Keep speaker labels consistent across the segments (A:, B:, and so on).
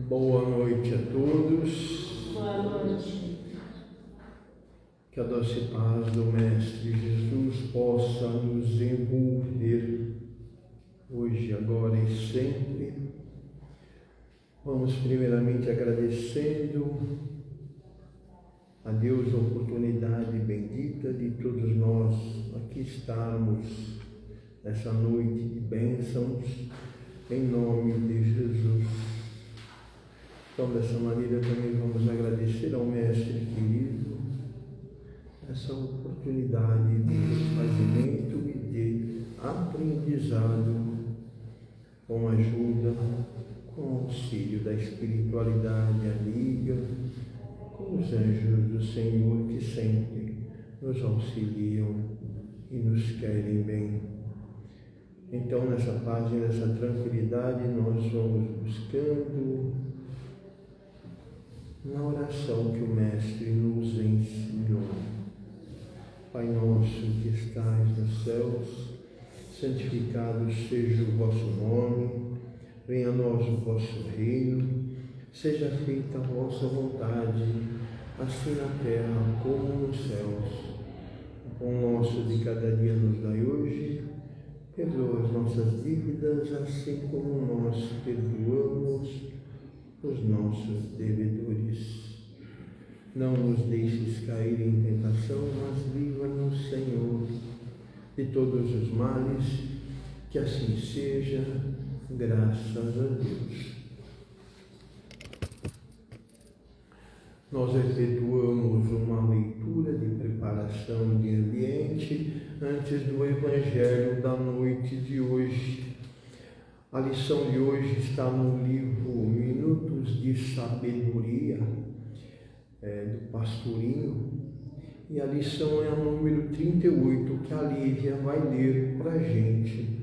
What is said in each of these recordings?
A: Boa noite a todos.
B: Boa noite.
A: Que a doce paz do Mestre Jesus possa nos envolver hoje, agora e sempre. Vamos primeiramente agradecendo a Deus a oportunidade bendita de todos nós aqui estarmos nessa noite de bênçãos, em nome de Jesus. Então, dessa maneira, também vamos agradecer ao Mestre querido essa oportunidade de esvaziamento e de aprendizado com a ajuda, com o auxílio da espiritualidade amiga, com os anjos do Senhor que sempre nos auxiliam e nos querem bem. Então, nessa paz e nessa tranquilidade, nós vamos buscando na oração que o Mestre nos ensinou. Pai nosso que estais nos céus, santificado seja o vosso nome, venha a nós o vosso reino, seja feita a vossa vontade, assim na terra como nos céus. O pão nosso de cada dia nos dai hoje, perdoa as nossas dívidas, assim como nós perdoamos os nossos devedores. Não nos deixes cair em tentação, mas livra-nos, Senhor, de todos os males, que assim seja, graças a Deus. Nós efetuamos uma leitura de preparação de ambiente antes do Evangelho da noite de hoje. A lição de hoje está no livro Minutos de Sabedoria, do Pastorinho, e a lição é a número 38, que a Lívia vai ler para a gente.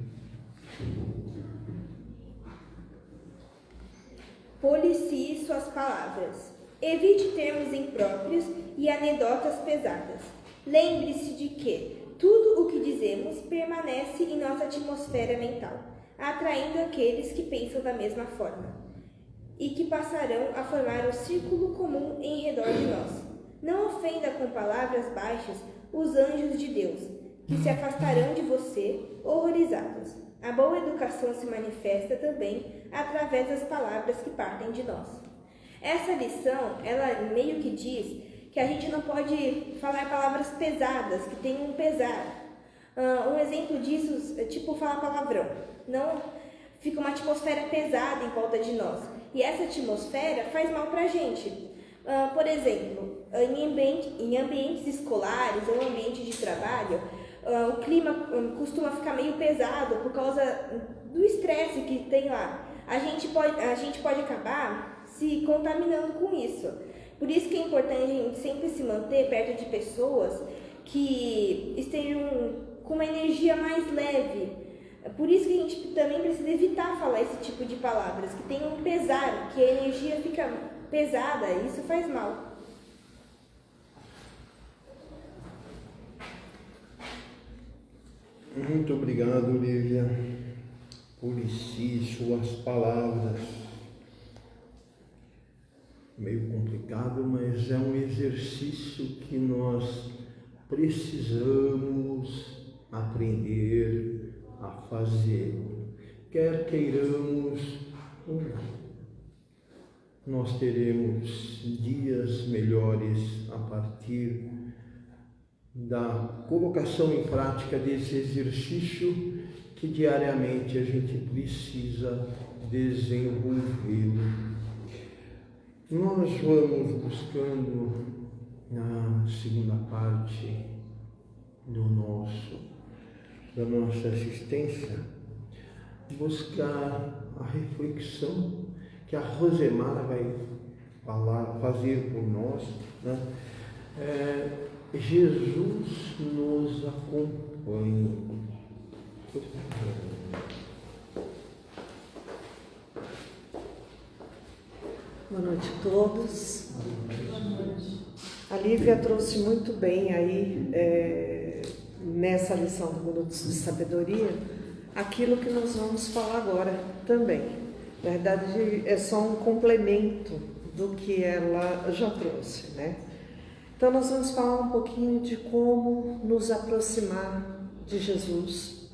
C: Policie suas palavras. Evite termos impróprios e anedotas pesadas. Lembre-se de que tudo o que dizemos permanece em nossa atmosfera mental, atraindo aqueles que pensam da mesma forma e que passarão a formar um círculo comum em redor de nós. Não ofenda com palavras baixas os anjos de Deus, que se afastarão de você horrorizados. A boa educação se manifesta também através das palavras que partem de nós. Essa lição, ela meio que diz que a gente não pode falar palavras pesadas, que tenham um pesar. Um exemplo disso é tipo falar palavrão. Não fica uma atmosfera pesada em volta de nós. E essa atmosfera faz mal para a gente. Por exemplo, em ambientes escolares ou ambiente de trabalho, o clima costuma ficar meio pesado por causa do estresse que tem lá. A gente pode acabar se contaminando com isso. Por isso que é importante a gente sempre se manter perto de pessoas que estejam com uma energia mais leve. Por isso que a gente também precisa evitar falar esse tipo de palavras, que tem um pesar, que a energia fica pesada, e isso faz mal.
A: Muito obrigado, Lívia. Policie suas palavras. Meio complicado, mas é um exercício que nós precisamos aprender a fazer, quer queiramos ou não. Nós teremos dias melhores a partir da colocação em prática desse exercício que diariamente a gente precisa desenvolvê-lo. Nós vamos buscando na segunda parte da nossa assistência, buscar a reflexão que a Rosemara vai fazer por nós, né? Jesus nos acompanha.
B: Boa noite a todos. A Lívia trouxe muito bem aí, nessa lição do Minutos de Sabedoria, aquilo que nós vamos falar agora também. Na verdade, é só um complemento do que ela já trouxe, né? Então, nós vamos falar um pouquinho de como nos aproximar de Jesus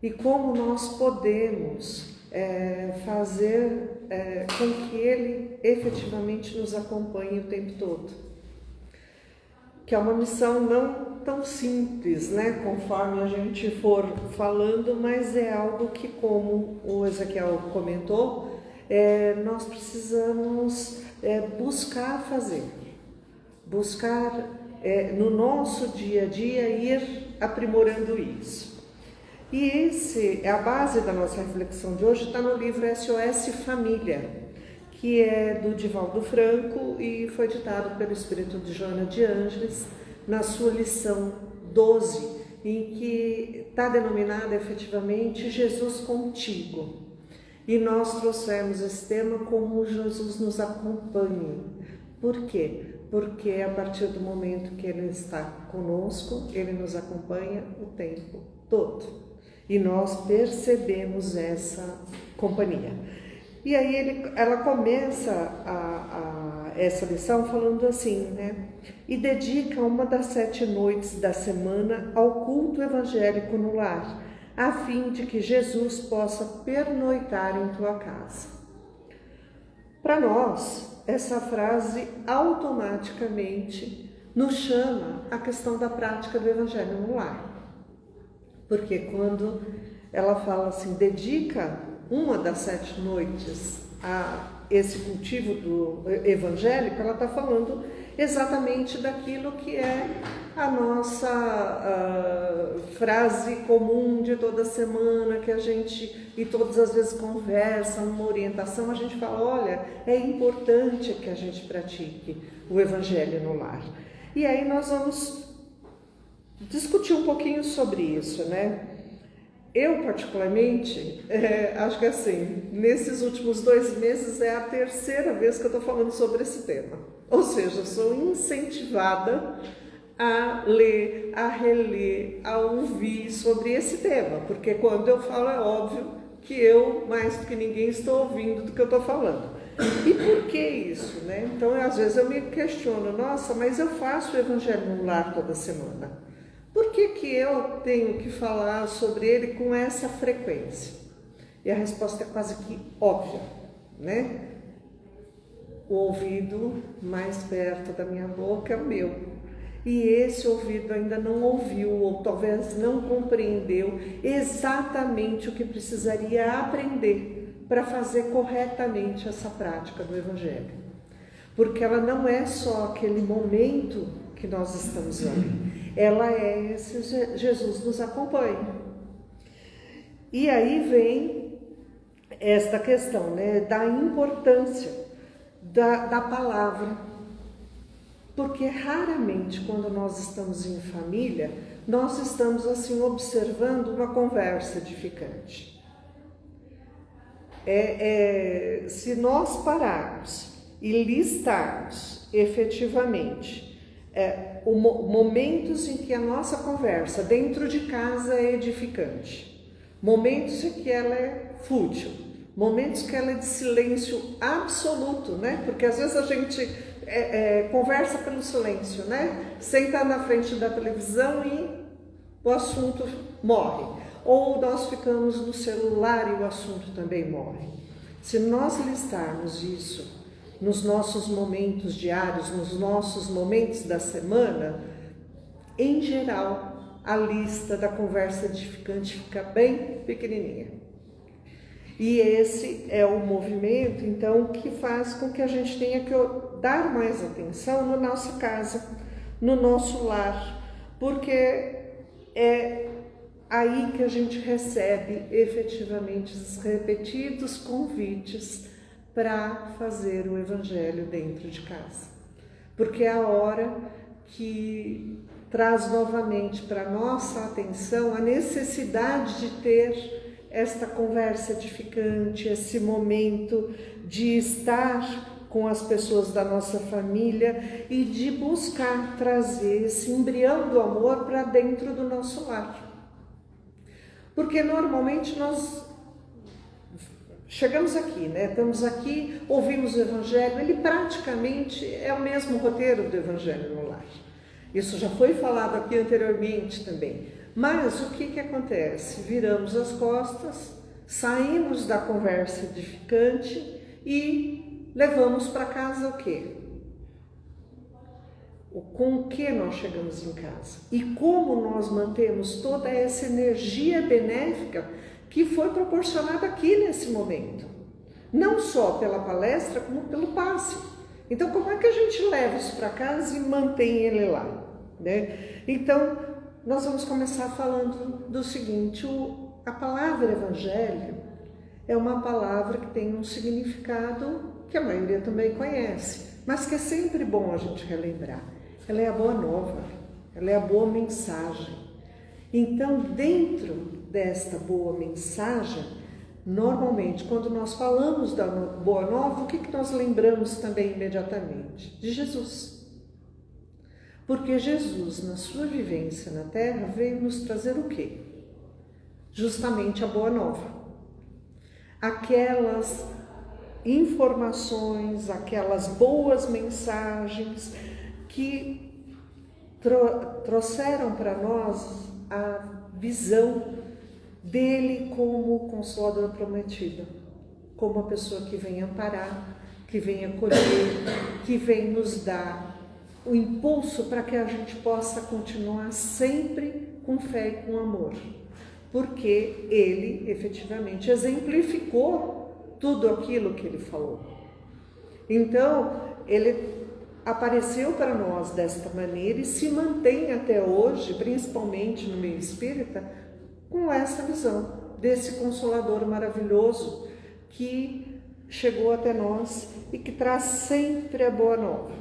B: e como nós podemos fazer com que Ele efetivamente nos acompanhe o tempo todo. Que é uma missão não tão simples, né, conforme a gente for falando, mas é algo que, como o Ezequiel comentou, nós precisamos buscar fazer, buscar no nosso dia a dia ir aprimorando isso. E a base da nossa reflexão de hoje está no livro SOS Família, que é do Divaldo Franco e foi ditado pelo espírito de Joana de Ângeles na sua lição 12, em que está denominada efetivamente Jesus Contigo. E nós trouxemos esse tema como Jesus nos acompanha. Por quê? Porque a partir do momento que Ele está conosco, Ele nos acompanha o tempo todo. E nós percebemos essa companhia. E aí ela começa essa lição falando assim, né? E dedica uma das 7 noites da semana ao culto evangélico no lar, a fim de que Jesus possa pernoitar em tua casa. Para nós, essa frase automaticamente nos chama a questão da prática do evangelho no lar. Porque quando ela fala assim, dedica uma das 7 noites a esse cultivo do evangélico, ela está falando exatamente daquilo que é a nossa frase comum de toda semana, que a gente, e todas as vezes conversa, uma orientação, a gente fala, olha, é importante que a gente pratique o evangelho no lar. E aí nós vamos discutir um pouquinho sobre isso, né? Eu, particularmente, acho que assim, nesses últimos 2 meses é a 3ª vez que eu estou falando sobre esse tema. Ou seja, eu sou incentivada a ler, a reler, a ouvir sobre esse tema, porque quando eu falo é óbvio que eu, mais do que ninguém, estou ouvindo do que eu estou falando. E por que isso, né? Então, às vezes eu me questiono, nossa, mas eu faço o evangelho no lar toda semana. Por que que eu tenho que falar sobre ele com essa frequência? E a resposta é quase que óbvia, né? O ouvido mais perto da minha boca é o meu. E esse ouvido ainda não ouviu, ou talvez não compreendeu exatamente o que precisaria aprender para fazer corretamente essa prática do Evangelho. Porque ela não é só aquele momento que nós estamos ali. Ela é esse Jesus nos acompanha. E aí vem esta questão, né, da importância da palavra. Porque raramente, quando nós estamos em família, nós estamos assim observando uma conversa edificante. Se nós pararmos e listarmos efetivamente momentos em que a nossa conversa dentro de casa é edificante, momentos em que ela é fútil, momentos que ela é de silêncio absoluto, né? Porque às vezes a gente conversa pelo silêncio, né? Senta na frente da televisão e o assunto morre. Ou nós ficamos no celular e o assunto também morre. Se nós listarmos isso nos nossos momentos diários, nos nossos momentos da semana, em geral, a lista da conversa edificante fica bem pequenininha. E esse é o movimento, então, que faz com que a gente tenha que dar mais atenção na nossa casa, no nosso lar, porque é aí que a gente recebe efetivamente os repetidos convites para fazer o evangelho dentro de casa. Porque é a hora que traz novamente para nossa atenção a necessidade de ter esta conversa edificante, esse momento de estar com as pessoas da nossa família e de buscar trazer esse embrião do amor para dentro do nosso lar. Porque normalmente nós chegamos aqui, né? Estamos aqui, ouvimos o Evangelho, ele praticamente é o mesmo roteiro do Evangelho no Lar. Isso já foi falado aqui anteriormente também. Mas o que acontece? Viramos as costas, saímos da conversa edificante e levamos para casa o quê? Com o que nós chegamos em casa? E como nós mantemos toda essa energia benéfica que foi proporcionada aqui nesse momento? Não só pela palestra, como pelo passe. Então, como é que a gente leva isso para casa e mantém ele lá, né? Então, nós vamos começar falando do seguinte: a palavra evangelho é uma palavra que tem um significado que a maioria também conhece, mas que é sempre bom a gente relembrar. Ela é a boa nova, ela é a boa mensagem. Então, dentro desta boa mensagem, normalmente, quando nós falamos da boa nova, o que nós lembramos também imediatamente? De Jesus. Porque Jesus, na sua vivência na Terra, veio nos trazer o quê? Justamente a boa nova. Aquelas informações, aquelas boas mensagens que trouxeram para nós a visão dele como Consolador prometido, como a pessoa que vem amparar, que vem acolher, que vem nos dar o impulso para que a gente possa continuar sempre com fé e com amor, porque ele efetivamente exemplificou tudo aquilo que ele falou. Então, ele apareceu para nós desta maneira e se mantém até hoje, principalmente no meio espírita, com essa visão desse Consolador maravilhoso que chegou até nós e que traz sempre a boa nova,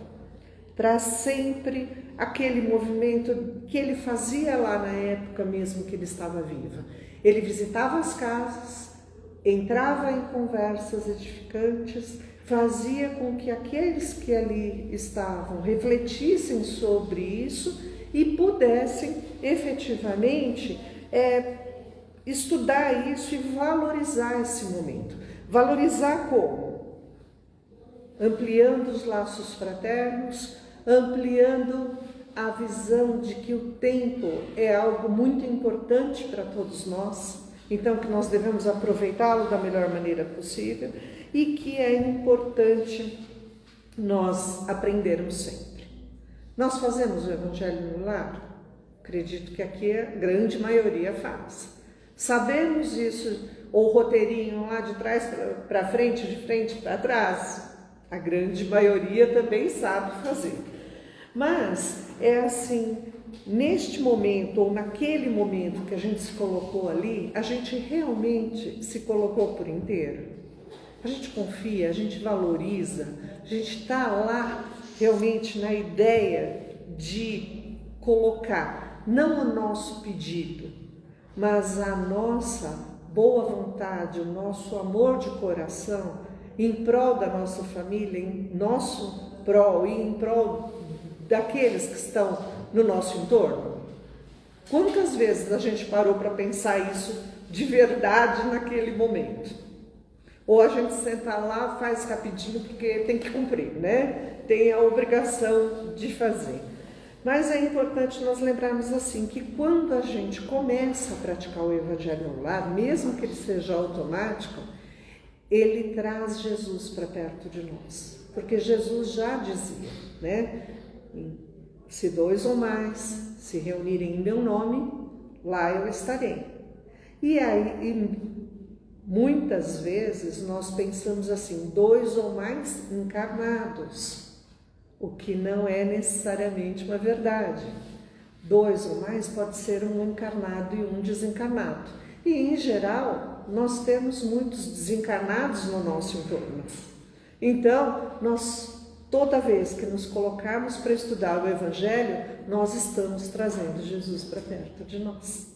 B: traz sempre aquele movimento que ele fazia lá na época mesmo que ele estava vivo. Ele visitava as casas, entrava em conversas edificantes, fazia com que aqueles que ali estavam refletissem sobre isso e pudessem efetivamente estudar isso e valorizar esse momento. Valorizar como? Ampliando os laços fraternos, ampliando a visão de que o tempo é algo muito importante para todos nós, então que nós devemos aproveitá-lo da melhor maneira possível e que é importante nós aprendermos sempre. Nós fazemos o Evangelho no Lar? Acredito que aqui a grande maioria faz. Sabemos isso, ou roteirinho lá de trás para frente, de frente para trás? A grande maioria também sabe fazer. Mas é assim, neste momento ou naquele momento que a gente se colocou ali, a gente realmente se colocou por inteiro? A gente confia, a gente valoriza, a gente está lá realmente na ideia de colocar não o nosso pedido, mas a nossa boa vontade, o nosso amor de coração em prol da nossa família, em nosso prol e em prol daqueles que estão no nosso entorno? Quantas vezes a gente parou para pensar isso de verdade naquele momento? Ou a gente senta lá, faz rapidinho porque tem que cumprir, né? Tem a obrigação de fazer. Mas é importante nós lembrarmos assim, que quando a gente começa a praticar o Evangelho no Lar, mesmo que ele seja automático, ele traz Jesus para perto de nós. Porque Jesus já dizia, né? Se 2 ou mais se reunirem em meu nome, lá eu estarei. E aí, muitas vezes nós pensamos assim, 2 ou mais encarnados, o que não é necessariamente uma verdade. 2 ou mais pode ser um encarnado e um desencarnado. E, em geral, nós temos muitos desencarnados no nosso entorno. Então, toda vez que nos colocarmos para estudar o Evangelho, nós estamos trazendo Jesus para perto de nós.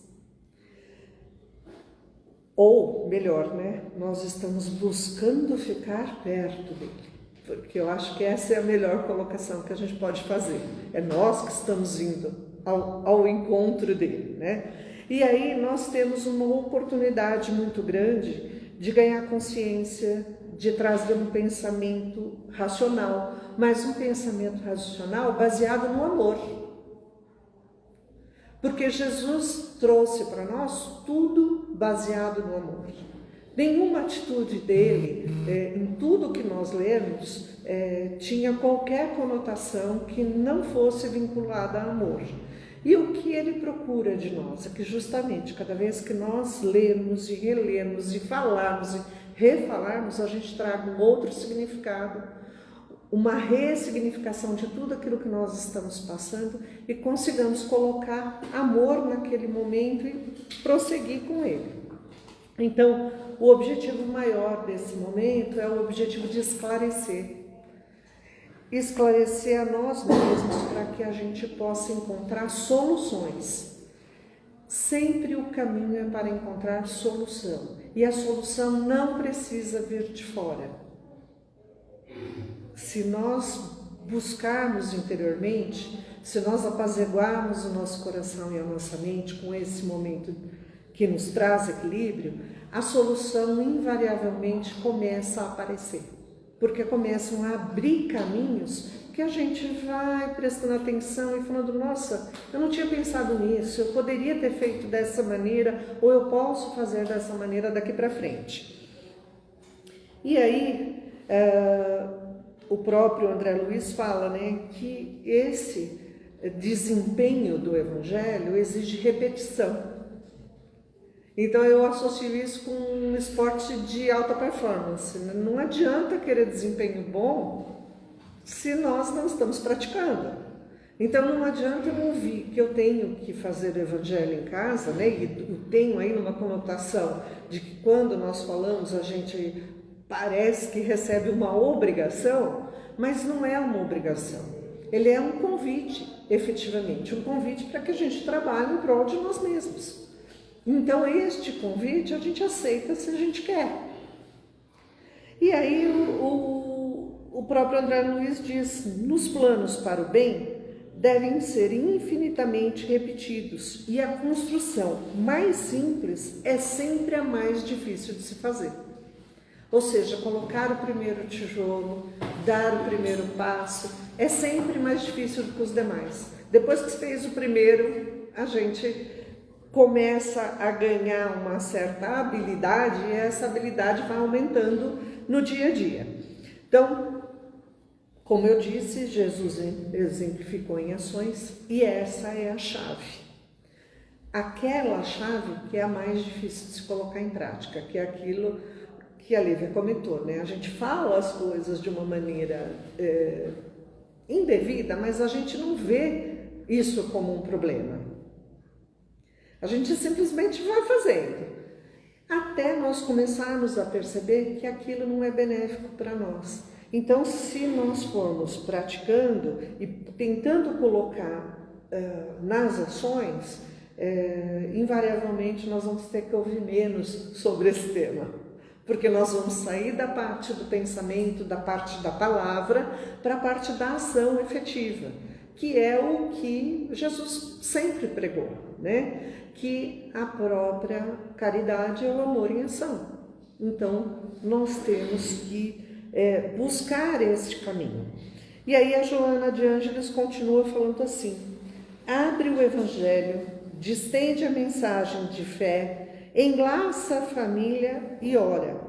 B: Ou, melhor, né? Nós estamos buscando ficar perto dele. Porque eu acho que essa é a melhor colocação que a gente pode fazer. É nós que estamos indo ao encontro dele, né? E aí nós temos uma oportunidade muito grande de ganhar consciência, de trazer um pensamento racional, mas um pensamento racional baseado no amor. Porque Jesus trouxe para nós tudo baseado no amor. Nenhuma atitude dele, em tudo que nós lemos, tinha qualquer conotação que não fosse vinculada a amor. E o que ele procura de nós é que justamente cada vez que nós lemos e relemos e falarmos e refalarmos, a gente traga um outro significado, uma ressignificação de tudo aquilo que nós estamos passando e consigamos colocar amor naquele momento e prosseguir com ele. Então, o objetivo maior desse momento é o objetivo de esclarecer a nós mesmos para que a gente possa encontrar soluções. Sempre o caminho é para encontrar solução, e a solução não precisa vir de fora. Se nós buscarmos interiormente, se nós apaziguarmos o nosso coração e a nossa mente com esse momento que nos traz equilíbrio, a solução invariavelmente começa a aparecer, porque começam a abrir caminhos que a gente vai prestando atenção e falando, nossa, eu não tinha pensado nisso, eu poderia ter feito dessa maneira, ou eu posso fazer dessa maneira daqui para frente. E aí, o próprio André Luiz fala, né, que esse desempenho do Evangelho exige repetição. Então eu associo isso com um esporte de alta performance. Não adianta querer desempenho bom se nós não estamos praticando. Então não adianta eu ouvir que eu tenho que fazer o Evangelho em casa, né? E eu tenho aí uma conotação de que quando nós falamos a gente parece que recebe uma obrigação, mas não é uma obrigação. Ele é um convite, efetivamente, um convite para que a gente trabalhe em prol de nós mesmos. Então este convite a gente aceita se a gente quer. E aí o próprio André Luiz diz, nos planos para o bem devem ser infinitamente repetidos e a construção mais simples é sempre a mais difícil de se fazer. Ou seja, colocar o primeiro tijolo, dar o primeiro passo, é sempre mais difícil do que os demais. Depois que se fez o primeiro, a gente começa a ganhar uma certa habilidade e essa habilidade vai aumentando no dia a dia. Então, como eu disse, Jesus exemplificou em ações e essa é a chave. Aquela chave que é a mais difícil de se colocar em prática, que é aquilo que a Lívia comentou, né? A gente fala as coisas de uma maneira indevida, mas a gente não vê isso como um problema. A gente simplesmente vai fazendo, até nós começarmos a perceber que aquilo não é benéfico para nós. Então, se nós formos praticando e tentando colocar nas ações, invariavelmente nós vamos ter que ouvir menos sobre esse tema. Porque nós vamos sair da parte do pensamento, da parte da palavra, para a parte da ação efetiva, que é o que Jesus sempre pregou, né? Que a própria caridade é o amor em ação. Então, nós temos que buscar este caminho. E aí a Joana de Ângeles continua falando assim, abre o Evangelho, distende a mensagem de fé, enlaça a família e ora.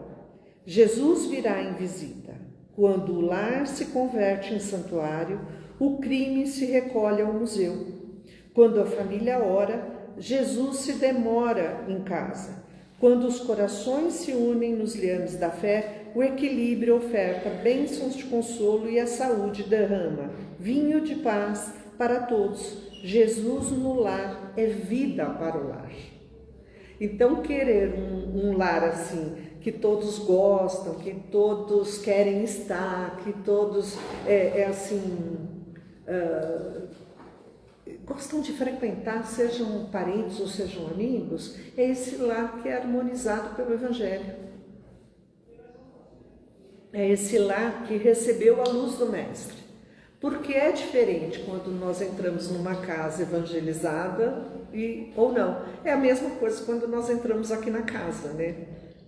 B: Jesus virá em visita. Quando o lar se converte em santuário, o crime se recolhe ao museu. Quando a família ora, Jesus se demora em casa. Quando os corações se unem nos liames da fé, o equilíbrio oferta bênçãos de consolo e a saúde derrama vinho de paz para todos. Jesus no lar é vida para o lar. Então, querer um lar assim, que todos gostam, que todos querem estar, que todos gostam de frequentar, sejam parentes ou sejam amigos, é esse lar que é harmonizado pelo Evangelho. É esse lar que recebeu a luz do Mestre. Porque é diferente quando nós entramos numa casa evangelizada ou não. É a mesma coisa quando nós entramos aqui na casa, né?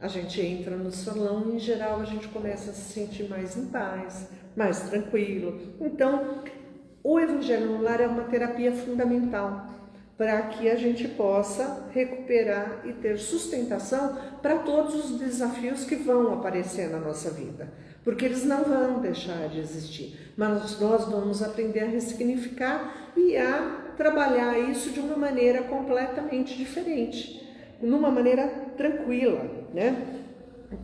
B: A gente entra no salão e, em geral, a gente começa a se sentir mais em paz, mais tranquilo. Então, o Evangelho no Lar é uma terapia fundamental para que a gente possa recuperar e ter sustentação para todos os desafios que vão aparecer na nossa vida. Porque eles não vão deixar de existir, mas nós vamos aprender a ressignificar e a trabalhar isso de uma maneira completamente diferente, numa maneira tranquila, né?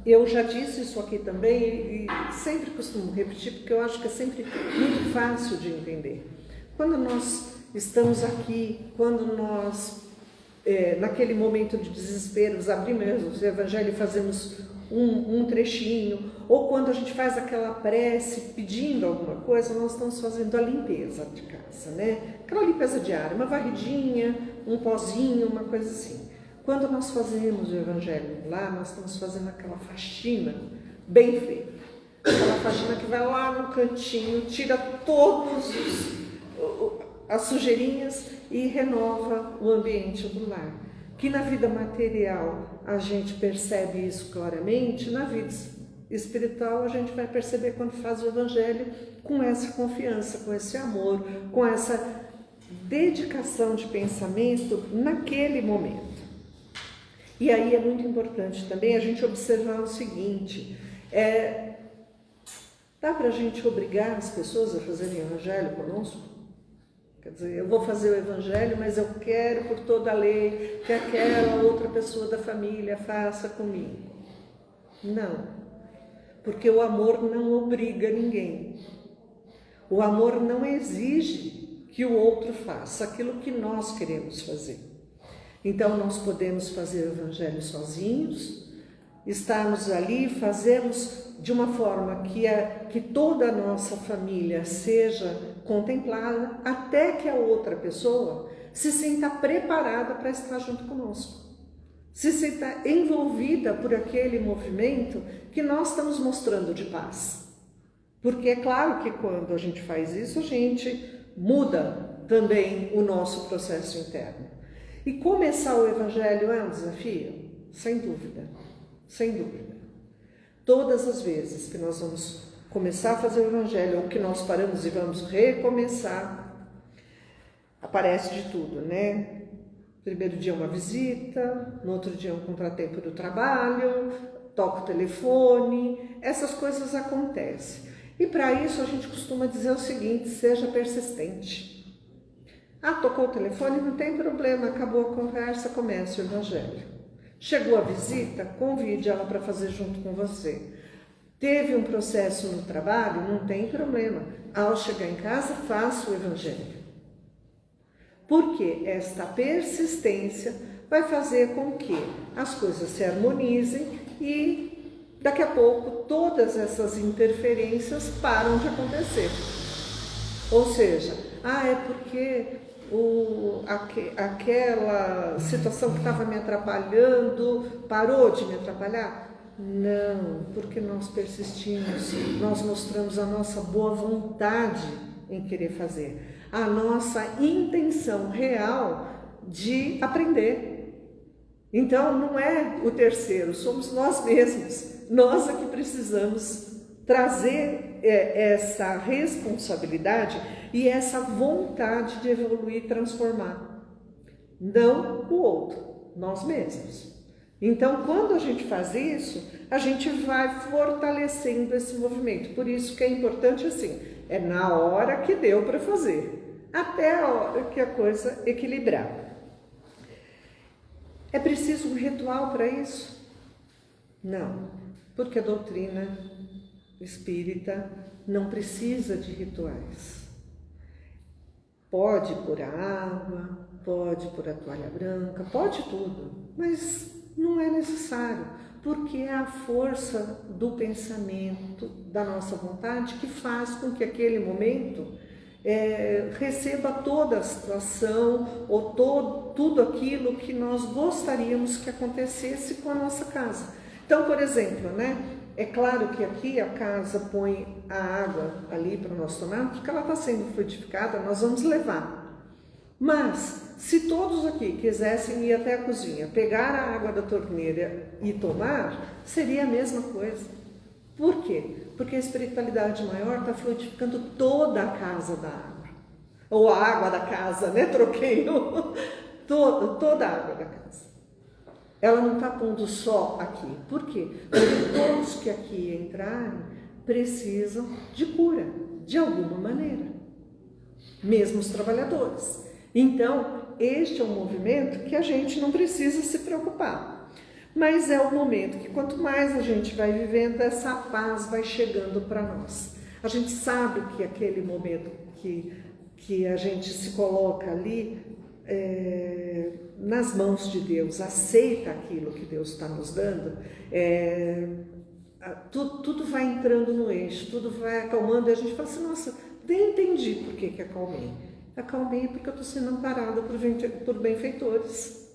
B: Eu já disse isso aqui também e sempre costumo repetir, porque eu acho que é sempre muito fácil de entender. Quando nós estamos aqui, quando nós, naquele momento de desespero, abrimos o Evangelho e fazemos um trechinho, ou quando a gente faz aquela prece pedindo alguma coisa, nós estamos fazendo a limpeza de casa, né? Aquela limpeza diária, uma varridinha, um pozinho, uma coisa assim. Quando nós fazemos o Evangelho lá, nós estamos fazendo aquela faxina bem feita. Aquela faxina que vai lá no cantinho, tira todos as sujeirinhas e renova o ambiente do lar. Que na vida material a gente percebe isso claramente, na vida espiritual a gente vai perceber quando faz o Evangelho com essa confiança, com esse amor, com essa dedicação de pensamento naquele momento. E aí é muito importante também a gente observar o seguinte, dá para a gente obrigar as pessoas a fazerem o Evangelho conosco? Quer dizer, eu vou fazer o Evangelho, mas eu quero por toda a lei que aquela outra pessoa da família faça comigo. Não, porque o amor não obriga ninguém. O amor não exige que o outro faça aquilo que nós queremos fazer. Então, nós podemos fazer o Evangelho sozinhos, estarmos ali, fazermos de uma forma que toda a nossa família seja contemplada, até que a outra pessoa se sinta preparada para estar junto conosco, se sinta envolvida por aquele movimento que nós estamos mostrando de paz. Porque é claro que quando a gente faz isso, a gente muda também o nosso processo interno. E começar o Evangelho é um desafio? Sem dúvida, sem dúvida. Todas as vezes que nós vamos começar a fazer o Evangelho, ou que nós paramos e vamos recomeçar, aparece de tudo, né? Primeiro dia uma visita, no outro dia um contratempo do trabalho, toca o telefone, essas coisas acontecem. E para isso a gente costuma dizer o seguinte, seja persistente. Tocou o telefone, não tem problema, acabou a conversa, comece o Evangelho. Chegou a visita, convide ela para fazer junto com você. Teve um processo no trabalho, não tem problema. Ao chegar em casa, faça o Evangelho. Porque esta persistência vai fazer com que as coisas se harmonizem e daqui a pouco todas essas interferências param de acontecer. Ou seja, é porque aquela situação que estava me atrapalhando parou de me atrapalhar? Não, porque nós persistimos, nós mostramos a nossa boa vontade em querer fazer, a nossa intenção real de aprender. Então não é o terceiro, somos nós mesmos, nós é que precisamos trazer essa responsabilidade e essa vontade de evoluir e transformar. Não o outro, nós mesmos. Então, quando a gente faz isso, a gente vai fortalecendo esse movimento. Por isso que é importante assim, é na hora que deu para fazer, até a hora que a coisa equilibrar. É preciso um ritual para isso? Não, porque a doutrina espírita não precisa de rituais. Pode pôr a água, pode pôr a toalha branca, pode tudo, mas não é necessário, porque é a força do pensamento, da nossa vontade, que faz com que aquele momento receba toda a situação ou tudo aquilo que nós gostaríamos que acontecesse com a nossa casa. Então, por exemplo, é claro que aqui a casa põe a água ali para nós tomar, porque ela está sendo frutificada, nós vamos levar. Mas, Se todos aqui quisessem ir até a cozinha, pegar a água da torneira e tomar, seria a mesma coisa. Por quê? Porque a espiritualidade maior está fluidificando toda a casa da água. Ou a água da casa, né? Troquei. Toda a água da casa. Ela não está pondo só aqui. Por quê? Porque todos que aqui entrarem precisam de cura, de alguma maneira. Mesmo os trabalhadores. Então, este é um movimento que a gente não precisa se preocupar. Mas é o momento que quanto mais a gente vai vivendo, essa paz vai chegando para nós. A gente sabe que aquele momento que a gente se coloca ali nas mãos de Deus, aceita aquilo que Deus está nos dando, tudo vai entrando no eixo, tudo vai acalmando e a gente fala assim, nossa, nem entendi por que acalmei. Acalmei porque eu estou sendo amparada por benfeitores.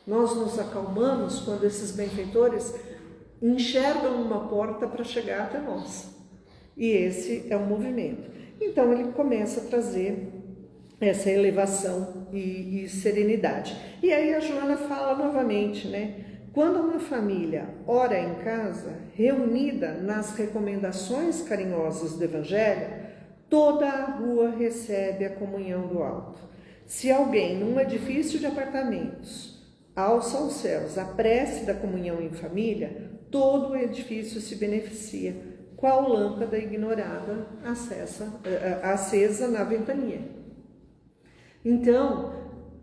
B: Nós nos acalmamos quando esses benfeitores enxergam uma porta para chegar até nós. E esse é o movimento. Então ele começa a trazer essa elevação e serenidade. E aí a Joana fala novamente, né? Quando uma família ora em casa, reunida nas recomendações carinhosas do Evangelho, toda a rua recebe a comunhão do alto. Se alguém num edifício de apartamentos alça aos céus a prece da comunhão em família, todo o edifício se beneficia, qual lâmpada ignorada acesa na ventania. Então,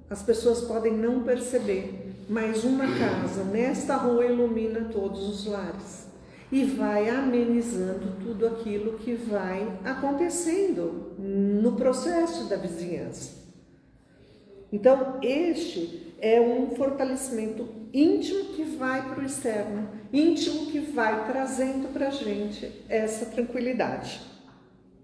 B: as pessoas podem não perceber, mas uma casa nesta rua ilumina todos os lares e vai amenizando tudo aquilo que vai acontecendo no processo da vizinhança. Então, este é um fortalecimento íntimo que vai para o externo, íntimo que vai trazendo para a gente essa tranquilidade.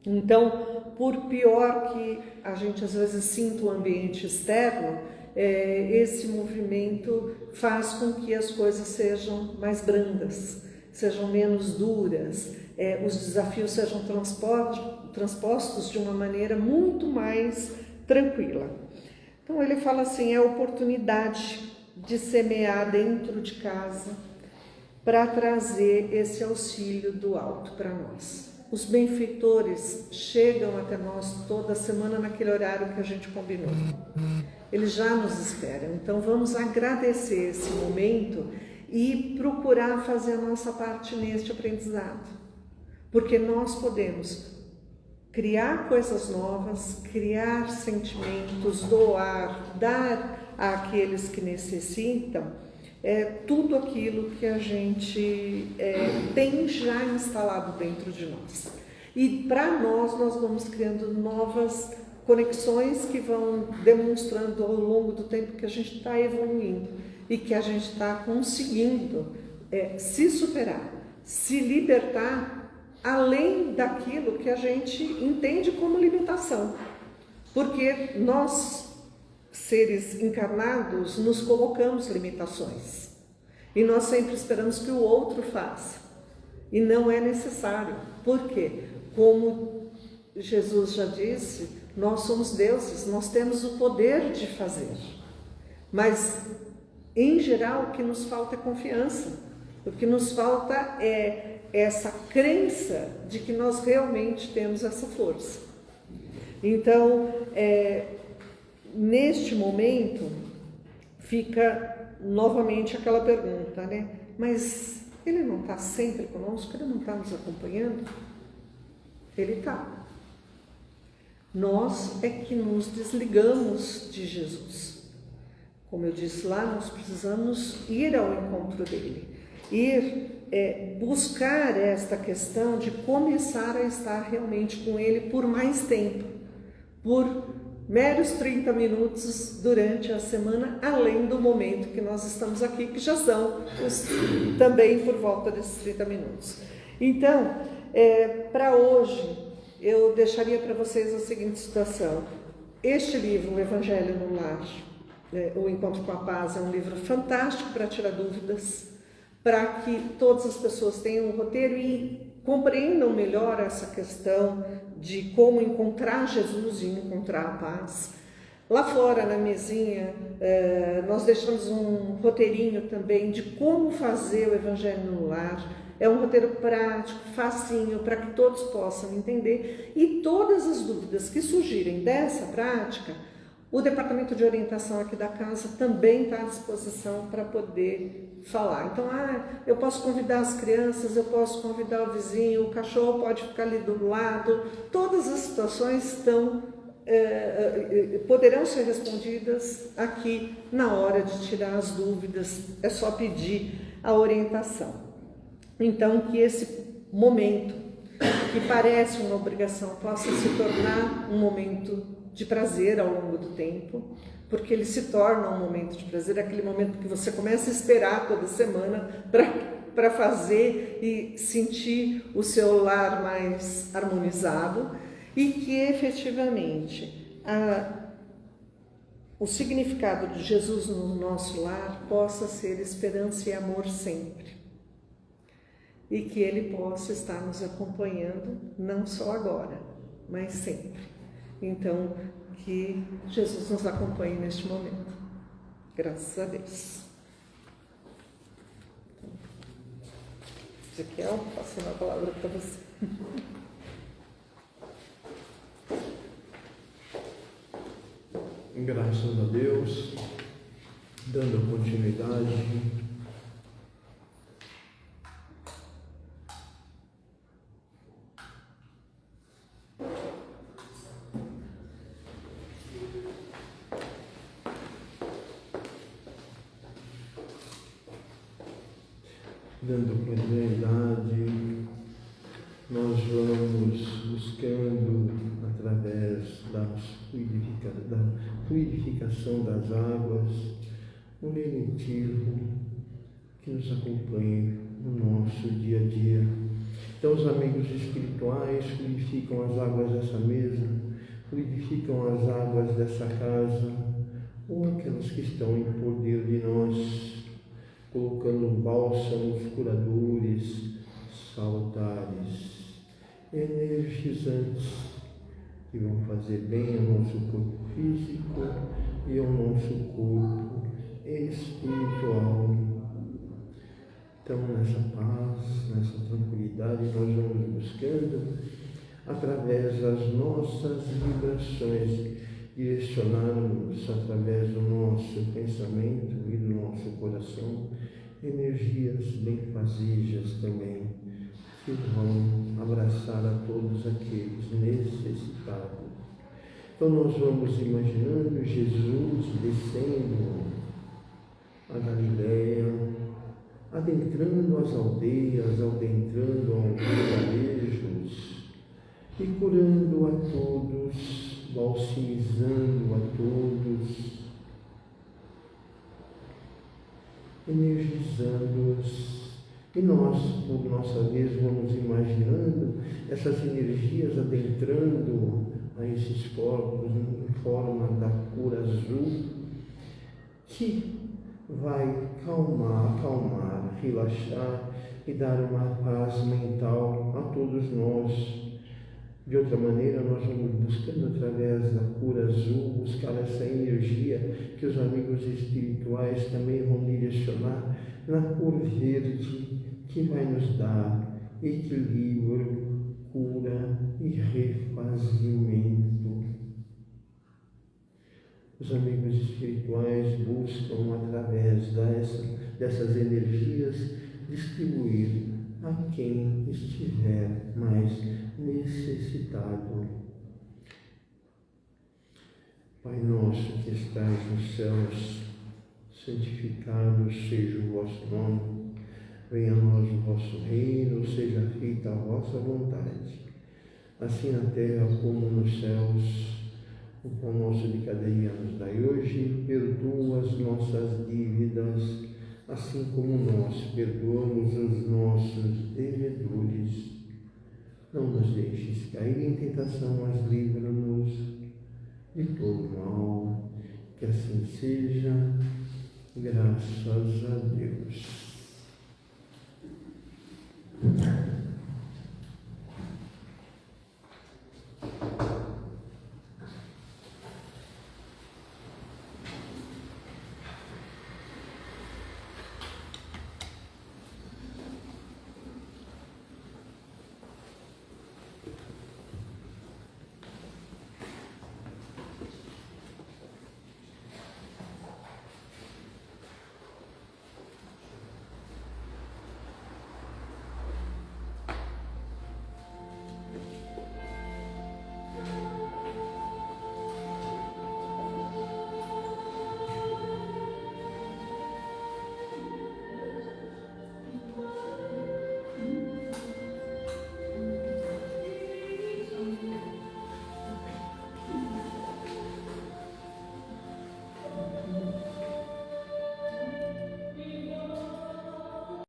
B: Então, por pior que a gente às vezes sinta o ambiente externo, esse movimento faz com que as coisas sejam mais brandas, sejam menos duras, os desafios sejam transpostos de uma maneira muito mais tranquila. Então ele fala assim, é a oportunidade de semear dentro de casa para trazer esse auxílio do alto para nós. Os benfeitores chegam até nós toda semana naquele horário que a gente combinou. Eles já nos esperam, então vamos agradecer esse momento e procurar fazer a nossa parte neste aprendizado, porque nós podemos criar coisas novas, criar sentimentos, doar, dar àqueles que necessitam, tudo aquilo que a gente tem já instalado dentro de nós. E para nós vamos criando novas conexões que vão demonstrando ao longo do tempo que a gente está evoluindo e que a gente está conseguindo se superar, se libertar além daquilo que a gente entende como limitação. Porque nós, seres encarnados, nos colocamos limitações. E nós sempre esperamos que o outro faça. E não é necessário. Por quê? Como Jesus já disse, nós somos deuses, nós temos o poder de fazer. Mas, em geral, o que nos falta é confiança. O que nos falta é essa crença de que nós realmente temos essa força. Então, neste momento, fica novamente aquela pergunta, né? Mas ele não está sempre conosco? Ele não está nos acompanhando? Ele está. Nós é que nos desligamos de Jesus. Como eu disse lá, nós precisamos ir ao encontro dele. Buscar esta questão de começar a estar realmente com ele por mais tempo, por meros 30 minutos durante a semana, além do momento que nós estamos aqui, que já são também por volta desses 30 minutos. Então, para hoje, eu deixaria para vocês a seguinte situação. Este livro, O Evangelho no Lar, O Encontro com a Paz, é um livro fantástico para tirar dúvidas, para que todas as pessoas tenham um roteiro e compreendam melhor essa questão de como encontrar Jesus e encontrar a paz. Lá fora, na mesinha, nós deixamos um roteirinho também de como fazer o Evangelho no Lar. É um roteiro prático, facinho, para que todos possam entender. E todas as dúvidas que surgirem dessa prática, o Departamento de Orientação aqui da casa também está à disposição para poder falar. Então, eu posso convidar as crianças, eu posso convidar o vizinho, o cachorro pode ficar ali do lado. Todas as situações poderão ser respondidas aqui na hora de tirar as dúvidas. É só pedir a orientação. Então, que esse momento, que parece uma obrigação, possa se tornar um momento de prazer ao longo do tempo, porque ele se torna um momento de prazer, aquele momento que você começa a esperar toda semana para fazer e sentir o seu lar mais harmonizado, e que efetivamente o significado de Jesus no nosso lar possa ser esperança e amor sempre. E que Ele possa estar nos acompanhando, não só agora, mas sempre. Então, que Jesus nos acompanhe neste momento. Graças a Deus. Ezequiel, passando a palavra para você.
A: Graças a Deus, dando continuidade. Dando continuidade, nós vamos buscando, através da fluidificação das águas, um lenitivo que nos acompanhe no nosso dia a dia. Então, os amigos espirituais fluidificam as águas dessa mesa, fluidificam as águas dessa casa, ou aquelas que estão em poder de nós, colocando bálsamos curadores, salutares, energizantes, que vão fazer bem ao nosso corpo físico e ao nosso corpo espiritual. Então, nessa paz, nessa tranquilidade, nós vamos buscando, através das nossas vibrações, direcionarmos através do nosso pensamento e do nosso coração energias benfazijas também, que vão abraçar a todos aqueles necessitados. Então nós vamos imaginando Jesus descendo a Galileia, adentrando as aldeias, adentrando aos vilarejos e curando a todos, balsamizando a todos, energizando-os. E nós, por nossa vez, vamos imaginando essas energias adentrando a esses corpos em forma da cor azul, que vai acalmar, relaxar e dar uma paz mental a todos nós. De outra maneira, nós vamos buscando através da cor azul, buscar essa energia que os amigos espirituais também vão direcionar na cor verde, que vai nos dar equilíbrio, cura e refazimento. Os amigos espirituais buscam, através dessas energias, distribuir a quem estiver mais necessitado. Pai nosso que estais nos céus, santificado seja o vosso nome. Venha a nós o vosso reino, seja feita a vossa vontade, assim na terra como nos céus. O pão nosso de cada dia nos dai hoje, perdoa as nossas dívidas, assim como nós perdoamos os nossos devedores. Não nos deixes cair em tentação, mas livra-nos de todo mal. Que assim seja, graças a Deus.